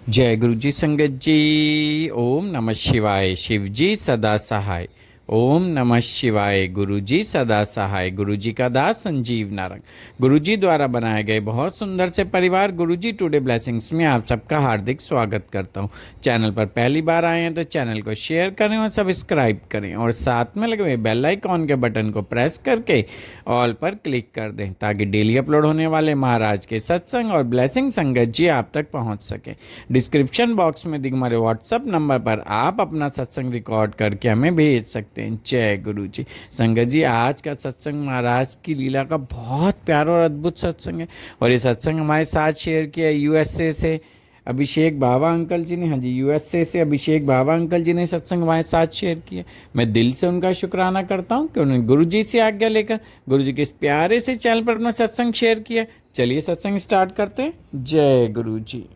जय गुरु जी संगत जी। ओम नमः शिवाय। शिव जी सदा सहाय। ओम नमः शिवाय। गुरु जी सदा सहाय। गुरु जी का दास संजीव नारंग। गुरु जी द्वारा बनाए गए बहुत सुंदर से परिवार गुरु जी टुडे ब्लेसिंग्स में आप सबका हार्दिक स्वागत करता हूँ। चैनल पर पहली बार आए हैं तो चैनल को शेयर करें और सब्सक्राइब करें और साथ में लगे हुए बेल आइकॉन के बटन को प्रेस करके ऑल पर क्लिक कर दें ताकि डेली अपलोड होने वाले महाराज के सत्संग और ब्लेसिंग संगत जी आप तक पहुँच सके। डिस्क्रिप्शन बॉक्स में दिख हमारे व्हाट्सअप नंबर पर आप अपना सत्संग रिकॉर्ड करके हमें भेज सकते हैं। जय गुरु जी। संगत जी, आज का सत्संग महाराज की लीला का बहुत प्यारा और अद्भुत सत्संग है और ये सत्संग हमारे साथ शेयर किया यूएसए से अभिषेक बाबा अंकल जी ने। हाँ जी, यूएसए से अभिषेक बाबा अंकल जी ने सत्संग हमारे साथ शेयर किया। मैं दिल से उनका शुक्राना करता हूँ कि उन्होंने गुरु जी से आज्ञा लेकर गुरु जी के इस प्यारे से चैनल पर अपना सत्संग शेयर किया। चलिए सत्संग स्टार्ट करते हैं। जय गुरु जी।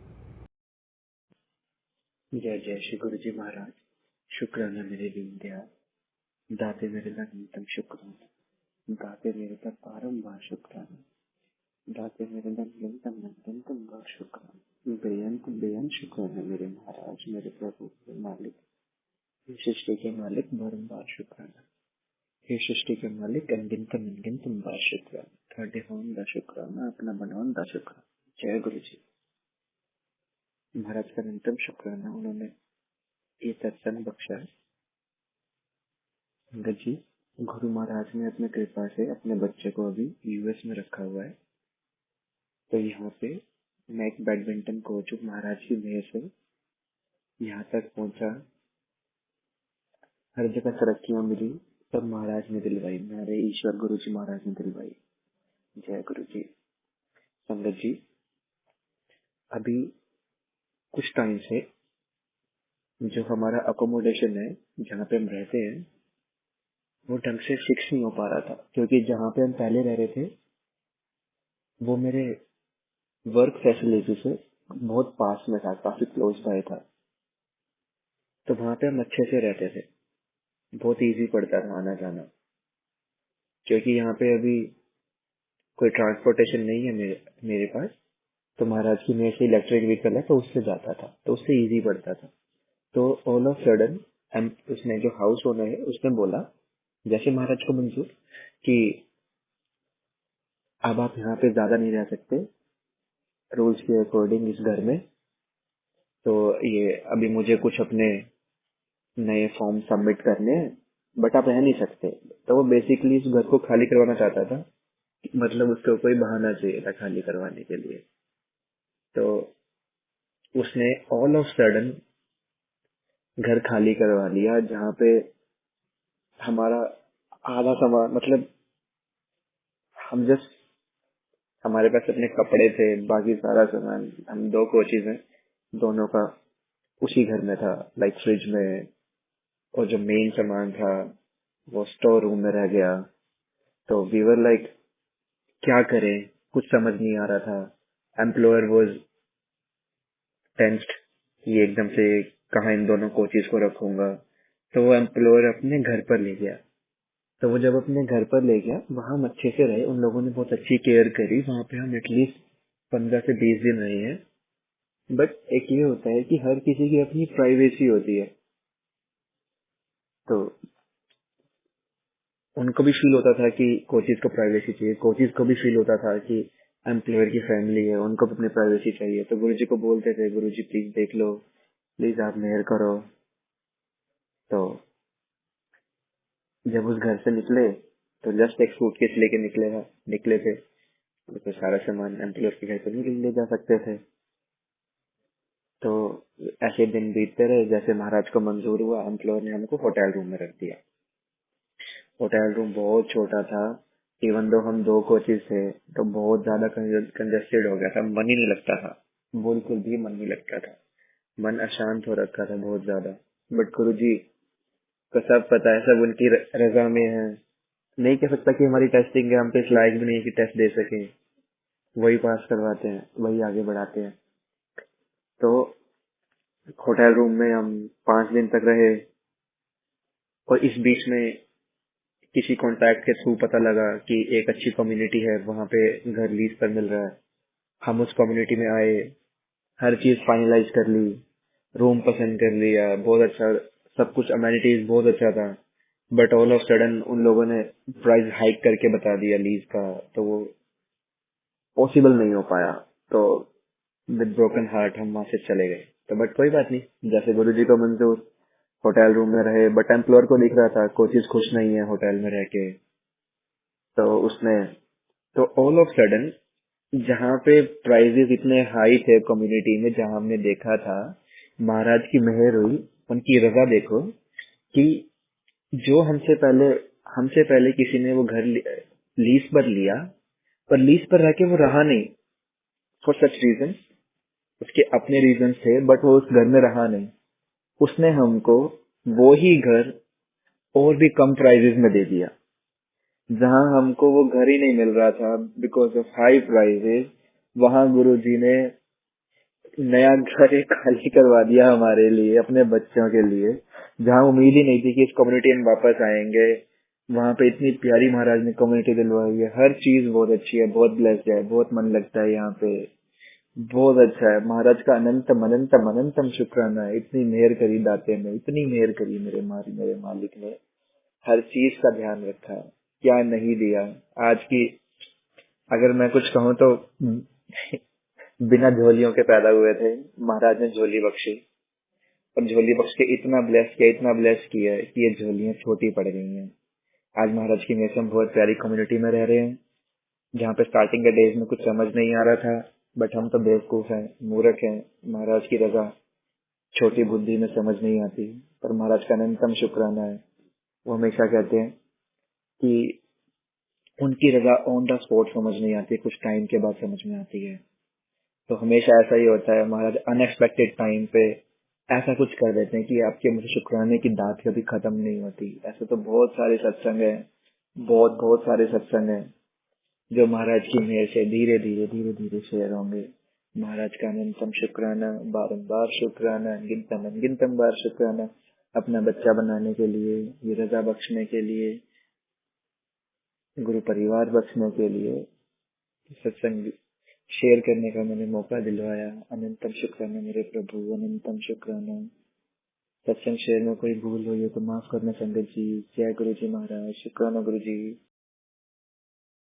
जय जय श्री गुरु जी महाराज। शुक्राना मेरे दीनदयाल, दाते मेरे अनंतम शुक्राना, दाते मेरे पर बारंबार शुक्राना, दाते मेरे अनंतम अनंतम बार शुक्राना, बेअंत बेअंत शुक्राना मेरे महाराज, मेरे प्रभु, मेरे मालिक, हे सृष्टि के मालिक बारंबार शुक्राना, हे सृष्टि के मालिक अनगिनतम अनगिनतम बार शुक्राना, थर्टी होम दा शुक्राना, अपना बनवान दा शुक्राना। जय गुरु जी महाराज का अनंतम शुक्राना, उन्होंने ये सत्संग बख्शा है। संगत जी, गुरु महाराज ने अपने कृपा से अपने बच्चे को अभी यूएस में रखा हुआ है। तो यहाँ पे मैं एक बैडमिंटन कोच हूँ, महाराज की मेहर से यहाँ तक पहुँचा। हर जगह तरक्कियाँ मिली, सब महाराज ने दिलवाई, मेरे ईश्वर गुरु जी महाराज ने दिलवाई। जय गुरु जी। संगत जी, अभी कुछ टाइम से जो हमारा अकोमोडेशन है, जहाँ पे हम रहते हैं, वो ढंग से फिक्स नहीं हो पा रहा था, क्योंकि जहाँ पे हम पहले रह रहे थे वो मेरे वर्क फैसिलिटी से बहुत पास में था, काफी क्लोज बाय था। तो वहाँ पे हम अच्छे से रहते थे, बहुत इजी पड़ता था आना जाना, क्योंकि यहाँ पे अभी कोई ट्रांसपोर्टेशन नहीं है मेरे पास। तो महाराज की मेरे से इलेक्ट्रिक व्हीकल है, तो उससे जाता था, तो उससे इजी पड़ता था। तो ऑल ऑफ सडन उसने, जो हाउस ओनर है, उसने बोला, जैसे महाराज को मंजूर, कि अब आप यहाँ पे ज्यादा नहीं रह सकते रूल्स के अकॉर्डिंग इस घर में। तो ये अभी मुझे कुछ अपने नए फॉर्म सबमिट करने हैं, बट आप रह नहीं सकते। तो वो बेसिकली इस घर को खाली करवाना चाहता था, मतलब उसको कोई बहाना चाहिए था खाली करवाने के लिए। तो उसने ऑल ऑफ सडन घर खाली करवा लिया, जहाँ पे हमारा आधा सामान, मतलब हम जस्ट, हमारे पास अपने कपड़े थे, बाकी सारा सामान, हम दो कोचेज हैं, दोनों का उसी घर में था, लाइक फ्रिज में, और जो मेन सामान था वो स्टोर रूम में रह गया। तो वी वर लाइक, क्या करें, कुछ समझ नहीं आ रहा था। एम्प्लॉयर वॉज टेंस्ड, ये एकदम से कहाँ इन दोनों कोचेज को रखूंगा। तो वो एम्प्लॉयर अपने घर पर ले गया। तो वो जब अपने घर पर ले गया, वहां हम अच्छे से रहे, उन लोगों ने बहुत अच्छी केयर करी, वहां पे हम एटलीस्ट 15 से 20 दिन रहे हैं। बट एक ये होता है कि हर किसी की अपनी प्राइवेसी होती है, तो उनको भी फील होता था कि कोचेज को प्राइवेसी चाहिए, कोचेज को भी फील होता था कि एम्प्लॉयर की फैमिली है, उनको भी अपनी प्राइवेसी चाहिए। तो गुरुजी को बोलते थे, गुरुजी प्लीज देख लो, प्लीज आप मेहर करो। तो जब उस घर से निकले, तो जस्ट एक सूटकेस लेके निकले थे, तो सारा सामान एम्प्लॉयर के घर पे नहीं ले जा सकते थे। तो ऐसे दिन बीतते रहे, जैसे महाराज को मंजूर हुआ, एम्प्लॉयर ने हमको होटल रूम में रख दिया। होटल रूम बहुत छोटा था, इवन दो हम दो कोचेज थे, तो बहुत ज्यादा कंजेस्टेड हो गया था, मन ही नहीं लगता था, बिल्कुल भी मन नहीं लगता था, मन अशांत हो रखा था बहुत ज्यादा। बट गुरु जी को सब पता है, सब उनकी रजा में है। नहीं कह सकता कि हमारी टेस्टिंग है, हम पे इस लायक भी नहीं है कि टेस्ट दे सके, वही पास करवाते हैं, वही आगे बढ़ाते हैं। तो होटल रूम में हम 5 दिन तक रहे, और इस बीच में किसी कॉन्टैक्ट के थ्रू पता लगा कि एक अच्छी कम्युनिटी है, वहाँ पे घर लीज पर मिल रहा है। हम उस कम्युनिटी में आए, हर चीज फाइनलाइज कर ली, रूम पसंद कर लिया, बहुत अच्छा, सब कुछ अमेनिटीज बहुत अच्छा था। बट ऑल ऑफ सडन उन लोगों ने प्राइस हाइक करके बता दिया लीज का, तो वो पॉसिबल नहीं हो पाया। तो विद ब्रोकन हार्ट हम वहां से चले गए। तो बट कोई बात नहीं, जैसे गुरुजी को मंजूर, होटल रूम में रहे। बट एम्प्लॉयर को दिख रहा था कोचिज खुश नहीं है होटल में रह के। तो उसने, तो ऑल ऑफ सडन जहाँ पे प्राइजेस इतने हाई थे कम्युनिटी में, जहाँ हमने देखा था महाराज की मेहर हुई, उनकी रजा देखो कि जो हमसे पहले किसी ने वो घर लीज पर लिया, पर लीज पर रह के वो रहा नहीं, फॉर सच रीजन, उसके अपने रीजन थे, बट वो उस घर में रहा नहीं। उसने हमको वो ही घर और भी कम प्राइजेस में दे दिया, जहां हमको वो घर ही नहीं मिल रहा था बिकॉज ऑफ हाई प्राइजेस। वहां गुरुजी ने नया घर एक खाली करवा दिया हमारे लिए, अपने बच्चों के लिए, जहां उम्मीद ही नहीं थी कि इस कम्युनिटी में वापस आएंगे। वहां पे इतनी प्यारी महाराज ने कम्युनिटी दिलवाई है, हर चीज बहुत अच्छी है, बहुत ब्लेस्ड है, बहुत मन लगता है यहाँ पे, बहुत अच्छा है। महाराज का अनंतम अनंतम अनंतम शुक्राना है, इतनी मेहर करी दाते में, इतनी मेहर करी मेरे मालिक ने, हर चीज का ध्यान रखा, क्या नहीं दिया। आज की अगर मैं कुछ कहूँ तो बिना झोलियों के पैदा हुए थे, महाराज ने झोली बख्शी, और झोली बख्श के इतना ब्लेस किया, इतना ब्लेस किया है कि ये झोलियां छोटी पड़ गई हैं। आज महाराज की मेरे से हम बहुत प्यारी कम्युनिटी में रह रहे हैं, जहाँ पे स्टार्टिंग के डेज में कुछ समझ नहीं आ रहा था, बट हम तो बेवकूफ हैं, मूर्ख हैं। महाराज की रजा छोटी बुद्धि में समझ नहीं आती, पर महाराज का अनंतम शुक्राना है। वो हमेशा कहते हैं कि उनकी रजा ऑन द स्पॉट समझ नहीं आती, कुछ टाइम के बाद समझ में आती है। तो हमेशा ऐसा ही होता है, महाराज अनएक्सपेक्टेड टाइम पे ऐसा कुछ कर देते हैं कि आपके मुझे शुक्राने की दात कभी खत्म नहीं होती। ऐसे तो बहुत सारे सत्संग है, बहुत बहुत सारे सत्संग है जो महाराज की मेहर से धीरे धीरे धीरे धीरे शेयर होंगे। महाराज का अनंतम शुक्राना, बारंबार शुक्राना, अनगिनतम अनगिनतम बार शुक्राना, अपना बच्चा बनाने के लिए, ये रजा बख्शने के लिए, गुरु परिवार बख्शने के लिए, सत्संग शेयर करने का मैंने मौका दिलवाया। अनंतम शुक्राना मेरे प्रभु, अनंतम शुक्राना। सत्संग शेयर में कोई भूल हुई है तो माफ करना संगत जी। जय गुरु जी महाराज, शुक्राना गुरु जी।